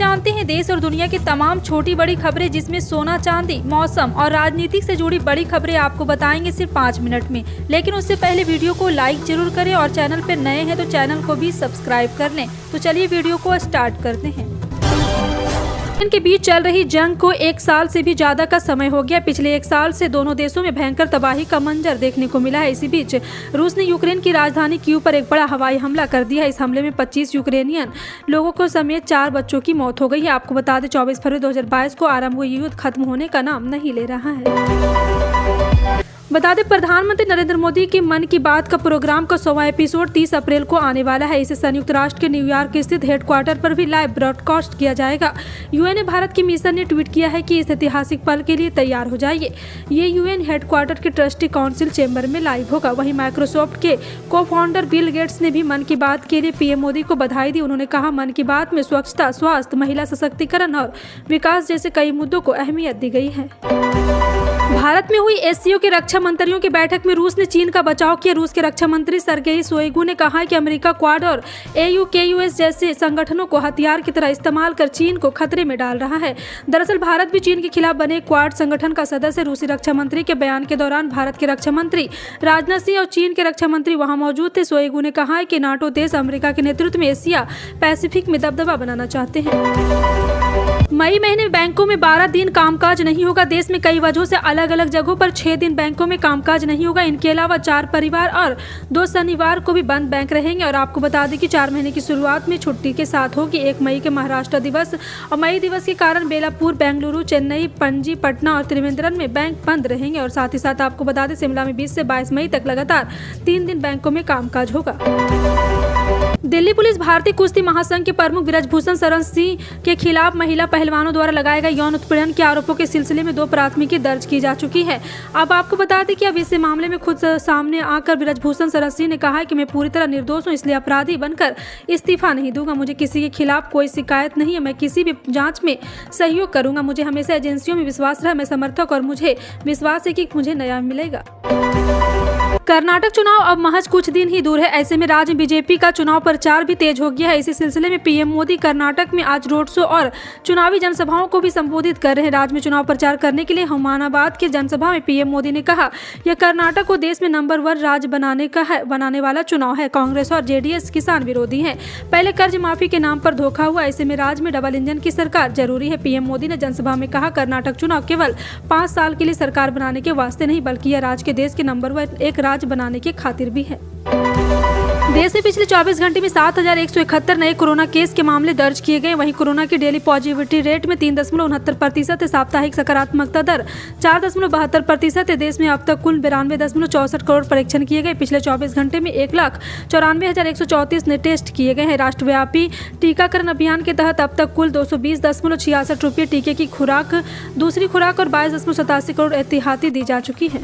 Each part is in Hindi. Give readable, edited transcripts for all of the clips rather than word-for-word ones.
जानते हैं देश और दुनिया की तमाम छोटी बड़ी खबरें, जिसमें सोना चांदी, मौसम और राजनीति से जुड़ी बड़ी खबरें आपको बताएंगे सिर्फ 5 मिनट में। लेकिन उससे पहले वीडियो को लाइक जरूर करें और चैनल पर नए हैं तो चैनल को भी सब्सक्राइब कर लें। तो चलिए वीडियो को स्टार्ट करते हैं। इनके बीच चल रही जंग को 1 साल से भी ज्यादा का समय हो गया। पिछले 1 साल से दोनों देशों में भयंकर तबाही का मंजर देखने को मिला है। इसी बीच रूस ने यूक्रेन की राजधानी कीव पर एक बड़ा हवाई हमला कर दिया। इस हमले में 25 यूक्रेनियन लोगों को समेत 4 बच्चों की मौत हो गई है। आपको बता दें 24 फरवरी 2022 को आरंभ हुआ युद्ध खत्म होने का नाम नहीं ले रहा है। बता दें प्रधानमंत्री नरेंद्र मोदी के मन की बात का प्रोग्राम का 100वां एपिसोड 30 अप्रैल को आने वाला है। इसे संयुक्त राष्ट्र के न्यूयॉर्क स्थित हेडक्वार्टर पर भी लाइव ब्रॉडकास्ट किया जाएगा। यूएन ने भारत की मिशन ने ट्वीट किया है कि इस ऐतिहासिक पल के लिए तैयार हो जाइए। ये यूएन हेडक्वार्टर के ट्रस्टी काउंसिल चेंबर में लाइव होगा। वहीं माइक्रोसॉफ्ट के को फाउंडर बिल गेट्स ने भी मन की बात के लिए पीएम मोदी को बधाई दी। उन्होंने कहा मन की बात में स्वच्छता, स्वास्थ्य, महिला सशक्तिकरण और विकास जैसे कई मुद्दों को अहमियत दी गई है। भारत में हुई एससीओ के रक्षा मंत्रियों की बैठक में रूस ने चीन का बचाव किया। रूस के रक्षा मंत्री सर्गेई शोइगु ने कहा कि अमेरिका क्वाड और AUKUS जैसे संगठनों को हथियार की तरह इस्तेमाल कर चीन को खतरे में डाल रहा है। दरअसल भारत भी चीन के खिलाफ बने क्वाड संगठन का सदस्य। रूसी रक्षा मंत्री के बयान के दौरान भारत के रक्षा मंत्री राजनाथ सिंह और चीन के रक्षा मंत्री वहां मौजूद थे। शोइगु ने कहा कि नाटो देश अमेरिका के नेतृत्व में एशिया पैसिफिक में दबदबा बनाना चाहते हैं। मई महीने में बैंकों में 12 दिन कामकाज नहीं होगा। देश में कई वजहों से अलग अलग जगहों पर 6 दिन बैंकों में कामकाज नहीं होगा। इनके अलावा 4 परिवार और 2 शनिवार को भी बंद बैंक रहेंगे। और आपको बता दें कि 4 महीने की शुरुआत में छुट्टी के साथ होगी। 1 मई के महाराष्ट्र दिवस और मई दिवस के कारण बेलापुर, बेंगलुरु, चेन्नई, पणजी, पटना और त्रिवेंद्रम में बैंक बंद रहेंगे। और साथ ही साथ आपको बता दें शिमला में 20 से 22 मई तक लगातार 3 दिन बैंकों में कामकाज होगा। दिल्ली पुलिस भारतीय कुश्ती महासंघ के प्रमुख ब्रजभूषण शरण सिंह के खिलाफ महिला पहलवानों द्वारा लगाए गए यौन उत्पीड़न के आरोपों के सिलसिले में 2 प्राथमिकी दर्ज की जा चुकी है। अब आपको बता दें कि अब इस मामले में खुद सामने आकर ब्रजभूषण शरण सिंह ने कहा है कि मैं पूरी तरह निर्दोष हूं, इसलिए अपराधी बनकर इस्तीफा नहीं दूंगा। मुझे किसी के खिलाफ कोई शिकायत नहीं है। मैं किसी भी जांच में सहयोग करूंगा। मुझे हमेशा एजेंसियों में विश्वास रहा। मैं समर्थक और मुझे विश्वास है कि मुझे न्याय मिलेगा। कर्नाटक चुनाव अब महज कुछ दिन ही दूर है। ऐसे में राज्य में बीजेपी का चुनाव प्रचार भी तेज हो गया है। इसी सिलसिले में पीएम मोदी कर्नाटक में आज रोड शो और चुनावी जनसभाओं को भी संबोधित कर रहे हैं। राज्य में चुनाव प्रचार करने के लिए हुमानाबाद की जनसभा में पीएम मोदी ने कहा, यह कर्नाटक को देश में नंबर 1 राज्य बनाने वाला चुनाव है। कांग्रेस और जेडीएस किसान विरोधी है। पहले कर्ज माफी के नाम पर धोखा हुआ। ऐसे में राज्य में डबल इंजन की सरकार जरूरी है। पीएम मोदी ने जनसभा में कहा, कर्नाटक चुनाव केवल 5 साल के लिए सरकार बनाने के वास्ते नहीं, बल्कि यह राज्य के देश के नंबर 1 राज्य बनाने के खातिर भी है। देश में पिछले 24 घंटे में 7,171 नए कोरोना केस के मामले दर्ज किए गए। वहीं कोरोना की डेली पॉजिटिविटी रेट में 3.69% है। साप्ताहिक सकारात्मकता दर 4.72% है। देश में अब तक कुल 92.64 करोड़ परीक्षण किए गए। पिछले 24 घंटे में 1,94,134 ने टेस्ट किए गए हैं। राष्ट्रव्यापी टीकाकरण अभियान के तहत अब तक कुल 220.66 रुपये टीके की खुराक, दूसरी खुराक और 22.87 करोड़ एहतियाती दी जा चुकी है।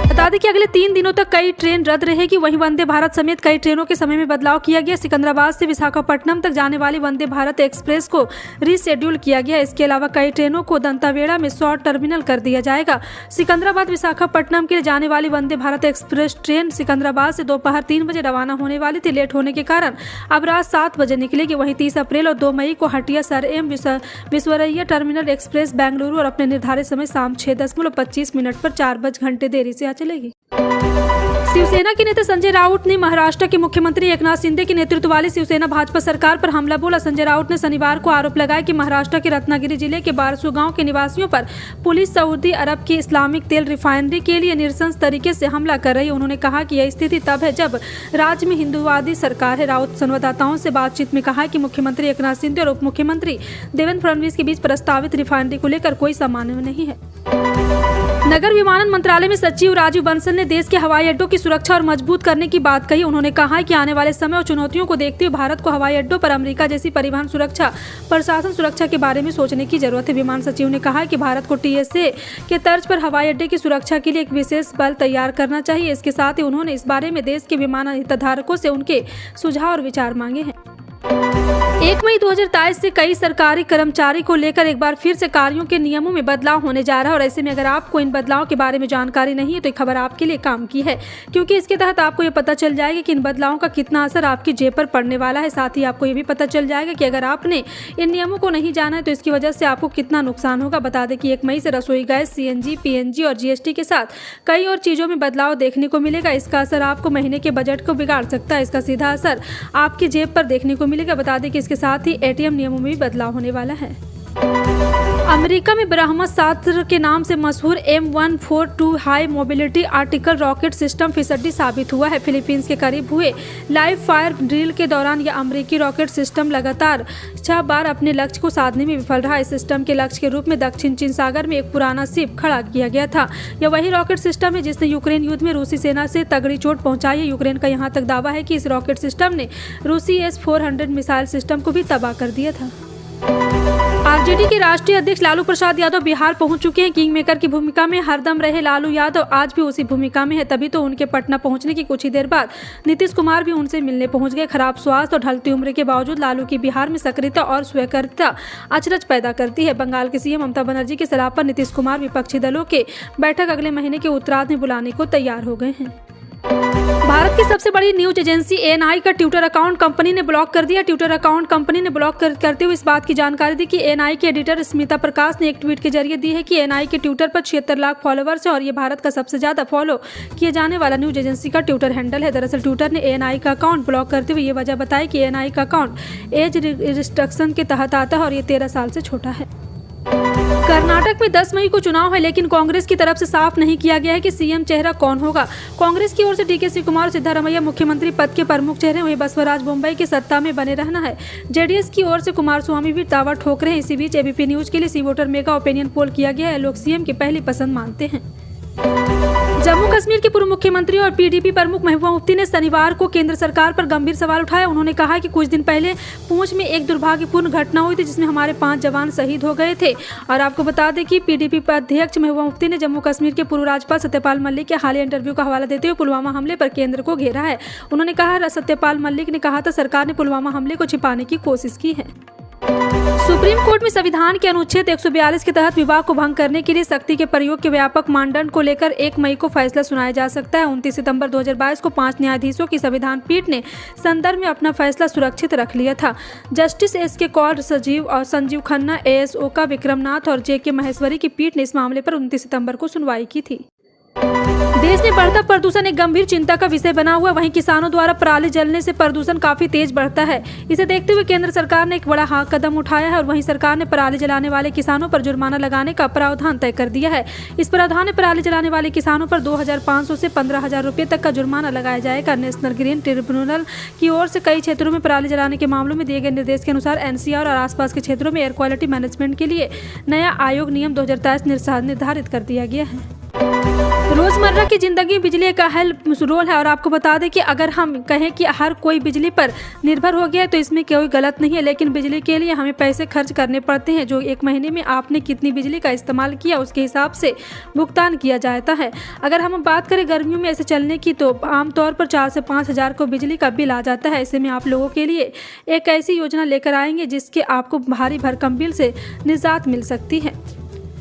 बता दें कि अगले 3 दिनों तक कई ट्रेन रद्द रहेगी। वहीं वंदे भारत समेत कई ट्रेनों के समय में बदलाव किया गया। सिकंदराबाद से विशाखापट्टनम तक जाने वाली वंदे भारत एक्सप्रेस को रीशेड्यूल किया गया। इसके अलावा कई ट्रेनों को दंतावेड़ा में शॉर्ट टर्मिनल कर दिया जाएगा। सिकंदराबाद विशाखापट्टनम के लिए जाने वाली वंदे भारत एक्सप्रेस ट्रेन सिकंदराबाद से दोपहर 3 बजे रवाना होने वाली थी। लेट होने के कारण अब रात 7 बजे निकलेगी। वहीं 30 अप्रैल और 2 मई को Hatia Sir M Visvesvaraya terminal express Bengaluru और अपने निर्धारित समय शाम 6:25 पर 4 घंटे देरी से चलेगी। शिवसेना के नेता संजय राउत ने महाराष्ट्र के मुख्यमंत्री एकनाथ शिंदे के नेतृत्व वाली शिवसेना भाजपा सरकार पर हमला बोला। संजय राउत ने शनिवार को आरोप लगाया कि महाराष्ट्र के रत्नागिरी जिले के बारसू गांव के निवासियों पर पुलिस सऊदी अरब की इस्लामिक तेल रिफाइनरी के लिए नृशंस तरीके से हमला कर रही है। उन्होंने कहा कि यह स्थिति तब है जब राज्य में हिंदुवादी सरकार है। राउत संवाददाताओं से बातचीत में कहा कि मुख्यमंत्री एकनाथ शिंदे और उप मुख्यमंत्री देवेंद्र फडणवीस के बीच प्रस्तावित रिफाइनरी को लेकर कोई सामान्य नहीं है। नगर विमानन मंत्रालय में सचिव राजीव बंसल ने देश के हवाई अड्डों की सुरक्षा और मजबूत करने की बात कही। उन्होंने कहा कि आने वाले समय और चुनौतियों को देखते हुए भारत को हवाई अड्डों पर अमेरिका जैसी परिवहन सुरक्षा, प्रशासन सुरक्षा के बारे में सोचने की जरूरत है। विमान सचिव ने कहा कि भारत को TSA के तर्ज पर हवाई अड्डे की सुरक्षा के लिए एक विशेष बल तैयार करना चाहिए। इसके साथ ही उन्होंने इस बारे में देश के विमान हितधारकों से उनके सुझाव और विचार मांगे हैं। 1 मई 2023 से कई सरकारी कर्मचारी को लेकर एक बार फिर से कार्यों के नियमों में बदलाव होने जा रहा है और ऐसे में अगर आपको इन बदलाव के बारे में जानकारी नहीं है तो ये खबर आपके लिए काम की है, क्योंकि इसके तहत आपको ये पता चल जाएगा कि इन बदलावों का कितना असर आपकी जेब पर पड़ने वाला है। साथ ही आपको ये भी पता चल जाएगा कि अगर आपने इन नियमों को नहीं जाना है तो इसकी वजह से आपको कितना नुकसान होगा। बता दें कि 1 मई से रसोई गैस, CNG, PNG और GST के साथ कई और चीज़ों में बदलाव देखने को मिलेगा। इसका असर आपको महीने के बजट को बिगाड़ सकता है। इसका सीधा असर आपकी जेब पर देखने को मिलेगा। बता दें कि इसके साथ ही ATM नियमों में भी बदलाव होने वाला है। अमेरिका में ब्रह्मोस्त्र के नाम से मशहूर M142 high mobility article rocket system फिसड्डी साबित हुआ है। फिलीपींस के करीब हुए लाइव फायर ड्रिल के दौरान यह अमेरिकी रॉकेट सिस्टम लगातार 6 बार अपने लक्ष्य को साधने में विफल रहा। इस सिस्टम के लक्ष्य के रूप में दक्षिण चीन सागर में एक पुराना शिप खड़ा किया गया था। यह वही रॉकेट सिस्टम है जिसने यूक्रेन युद्ध में रूसी सेना से तगड़ी चोट पहुंचाई है। यूक्रेन का यहाँ तक दावा है कि इस रॉकेट सिस्टम ने रूसी S-400 मिसाइल सिस्टम को भी तबाह कर दिया था। आरजेडी के राष्ट्रीय अध्यक्ष लालू प्रसाद यादव बिहार पहुंच चुके हैं। किंग मेकर की भूमिका में हरदम रहे लालू यादव आज भी उसी भूमिका में है। तभी तो उनके पटना पहुंचने की कुछ ही देर बाद नीतीश कुमार भी उनसे मिलने पहुंच गए। खराब स्वास्थ्य और ढलती उम्र के बावजूद लालू की बिहार में सक्रियता और स्वीकार्यता अचरज पैदा करती है। बंगाल की CM ममता बनर्जी की सलाह पर नीतीश कुमार विपक्षी दलों के बैठक अगले महीने के उत्तरार्ध में बुलाने को तैयार हो गए हैं। भारत की सबसे बड़ी न्यूज एजेंसी ANI का ट्विटर अकाउंट कंपनी ने ब्लॉक कर दिया। ट्विटर अकाउंट कंपनी ने ब्लॉक करते हुए इस बात की जानकारी दी कि ANI के एडिटर स्मिता प्रकाश ने एक ट्वीट के जरिए दी है कि ANI के ट्विटर पर 76 लाख फॉलोअर्स है और ये भारत का सबसे ज्यादा फॉलो किए जाने वाला न्यूज एजेंसी का ट्विटर हैंडल है। दरअसल ट्विटर ने ANI का अकाउंट ब्लॉक करते हुए ये वजह बताई कि ANI का अकाउंट एज रिस्ट्रिक्शन के तहत आता है और ये 13 साल से छोटा है। कर्नाटक में 10 मई को चुनाव है, लेकिन कांग्रेस की तरफ से साफ नहीं किया गया है कि CM चेहरा कौन होगा। कांग्रेस की ओर से DK शिवकुमार और सिद्धारमैया मुख्यमंत्री पद के प्रमुख चेहरे, वहीं बसवराज मुंबई की सत्ता में बने रहना है। JDS की ओर से कुमार स्वामी भी दावा ठोक रहे हैं। इसी बीच ABP न्यूज के लिए सी वोटर मेगा ओपिनियन पोल किया गया है। लोग CM की पहली पसंद मानते हैं। जम्मू कश्मीर के पूर्व मुख्यमंत्री और PDP प्रमुख महबूबा मुफ्ती ने शनिवार को केंद्र सरकार पर गंभीर सवाल उठाया। उन्होंने कहा कि कुछ दिन पहले पूंछ में एक दुर्भाग्यपूर्ण घटना हुई थी जिसमें हमारे 5 जवान शहीद हो गए थे। और आपको बता दें कि PDP अध्यक्ष महबूबा मुफ्ती ने जम्मू कश्मीर के पूर्व राज्यपाल सत्यपाल मलिक के हालिया इंटरव्यू का हवाला देते हुए पुलवामा हमले पर केंद्र को घेरा है। उन्होंने कहा, सत्यपाल मलिक ने कहा था सरकार ने पुलवामा हमले को छिपाने की कोशिश की है। सुप्रीम कोर्ट में संविधान के अनुच्छेद 142 के तहत विवाह को भंग करने के लिए शक्ति के प्रयोग के व्यापक मानदंड को लेकर 1 मई को फैसला सुनाया जा सकता है। 29 सितंबर 2022 को 5 न्यायाधीशों की संविधान पीठ ने संदर्भ में अपना फैसला सुरक्षित रख लिया था। Justice SK Kaul, Sanjeev Khanna, AS ओका, विक्रमनाथ और JK महेश्वरी की पीठ ने इस मामले पर 29 सितंबर को सुनवाई की थी। देश में बढ़ता प्रदूषण एक गंभीर चिंता का विषय बना हुआ। वहीं किसानों द्वारा पराली जलने से प्रदूषण काफी तेज बढ़ता है। इसे देखते हुए केंद्र सरकार ने एक बड़ा कदम उठाया है और वहीं सरकार ने पराली जलाने वाले किसानों पर जुर्माना लगाने का प्रावधान तय कर दिया है। इस प्रावधान में पराली जलाने वाले किसानों पर 2,500 से 15,000 रुपये तक का जुर्माना लगाया जाएगा। नेशनल ग्रीन ट्रिब्यूनल की ओर से कई क्षेत्रों में पराली जलाने के मामलों में दिए गए निर्देश के अनुसार NCR और आसपास के क्षेत्रों में एयर क्वालिटी मैनेजमेंट के लिए नया आयोग नियम 2023 निर्धारित कर दिया गया है। रोजमर्रा की जिंदगी में बिजली का अहम रोल है और आपको बता दें कि अगर हम कहें कि हर कोई बिजली पर निर्भर हो गया है तो इसमें कोई गलत नहीं है, लेकिन बिजली के लिए हमें पैसे खर्च करने पड़ते हैं जो एक महीने में आपने कितनी बिजली का इस्तेमाल किया उसके हिसाब से भुगतान किया जाता है। अगर हम बात करें गर्मियों में ऐसे चलने की तो आमतौर पर 4 से 5 हज़ार को बिजली का बिल आ जाता है। ऐसे में आप लोगों के लिए एक ऐसी योजना लेकर आएंगे जिसके आपको भारी भरकम बिल से निजात मिल सकती है।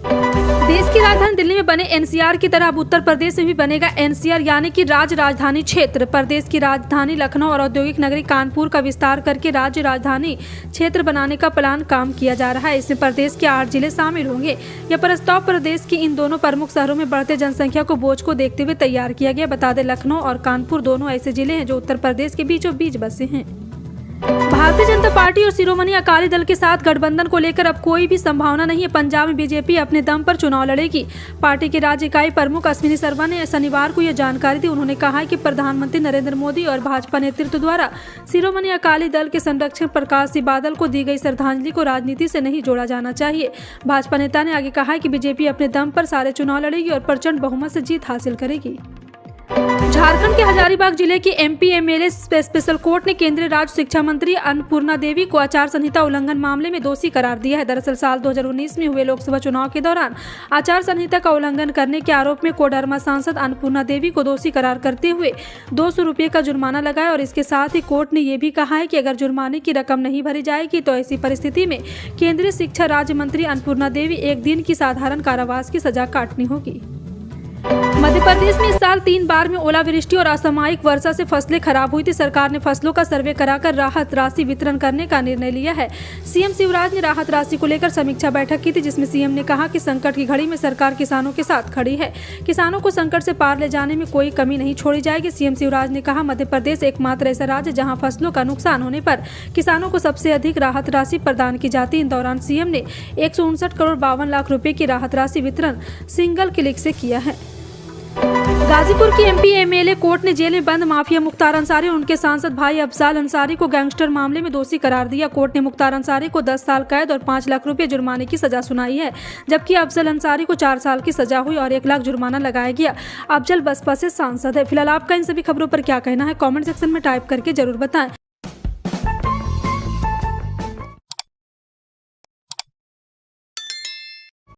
देश की राजधानी दिल्ली में बने NCR की तरह अब उत्तर प्रदेश में भी बनेगा NCR यानी कि राज्य राजधानी क्षेत्र। प्रदेश की राजधानी लखनऊ और औद्योगिक नगरी कानपुर का विस्तार करके राज्य राजधानी क्षेत्र बनाने का प्लान काम किया जा रहा है। इसमें प्रदेश के 8 जिले शामिल होंगे। यह प्रस्ताव प्रदेश की इन दोनों प्रमुख शहरों में बढ़ते जनसंख्या को बोझ को देखते हुए तैयार किया गया। बता दें लखनऊ और कानपुर दोनों ऐसे जिले हैं जो उत्तर प्रदेश के बीचों बीच बसे हैं। भारतीय जनता पार्टी और शिरोमणि अकाली दल के साथ गठबंधन को लेकर अब कोई भी संभावना नहीं है। पंजाब में बीजेपी अपने दम पर चुनाव लड़ेगी। पार्टी के राज्य इकाई प्रमुख अश्विनी शर्मा ने शनिवार को यह जानकारी दी। उन्होंने कहा कि प्रधानमंत्री नरेंद्र मोदी और भाजपा नेतृत्व द्वारा शिरोमणि अकाली दल के संरक्षक प्रकाश सिंह बादल को दी गई श्रद्धांजलि को राजनीति से नहीं जोड़ा जाना चाहिए। भाजपा नेता ने आगे कहा कि बीजेपी अपने दम पर सारे चुनाव लड़ेगी और प्रचंड बहुमत से जीत हासिल करेगी। झारखंड के हजारीबाग जिले की एमपी एमएलए स्पेशल कोर्ट ने केंद्रीय राज्य शिक्षा मंत्री अन्नपूर्णा देवी को आचार संहिता उल्लंघन मामले में दोषी करार दिया है। दरअसल साल 2019 में हुए लोकसभा चुनाव के दौरान आचार संहिता का उल्लंघन करने के आरोप में कोडरमा सांसद अन्नपूर्णा देवी को दोषी करार करते हुए 200 रुपये का जुर्माना लगाया और इसके साथ ही कोर्ट ने यह भी कहा है कि अगर जुर्माने की रकम नहीं भरी जाएगी तो ऐसी परिस्थिति में केंद्रीय शिक्षा राज्य मंत्री अन्नपूर्णा देवी 1 दिन की साधारण कारावास की सजा काटनी होगी। मध्य प्रदेश में इस साल 3 बार में ओलावृष्टि और असामयिक वर्षा से फसलें खराब हुई थी। सरकार ने फसलों का सर्वे कराकर राहत राशि वितरण करने का निर्णय लिया है। सीएम शिवराज ने राहत राशि को लेकर समीक्षा बैठक की थी, जिसमें सीएम ने कहा कि संकट की घड़ी में सरकार किसानों के साथ खड़ी है। किसानों को संकट से पार ले जाने में कोई कमी नहीं छोड़ी जाएगी। सीएम शिवराज ने कहा, मध्य प्रदेश एकमात्र ऐसा राज्य जहाँ फसलों का नुकसान होने पर किसानों को सबसे अधिक राहत राशि प्रदान की जाती है। इन दौरान सीएम ने 159 करोड़ 52 लाख रुपए की राहत राशि वितरण सिंगल क्लिक से किया है। गाजीपुर की एमपी एमएलए कोर्ट ने जेल में बंद माफिया मुख्तार अंसारी और उनके सांसद भाई अफजाल अंसारी को गैंगस्टर मामले में दोषी करार दिया। कोर्ट ने मुख्तार अंसारी को 10 साल कैद और 5 लाख रुपए जुर्माने की सजा सुनाई है, जबकि अफजल अंसारी को 4 साल की सजा हुई और 1 लाख जुर्माना लगाया गया। अफजल बसपा से सांसद है। फिलहाल आपका इन सभी खबरों पर क्या कहना है, कमेंट सेक्शन में टाइप करके जरूर बताएं।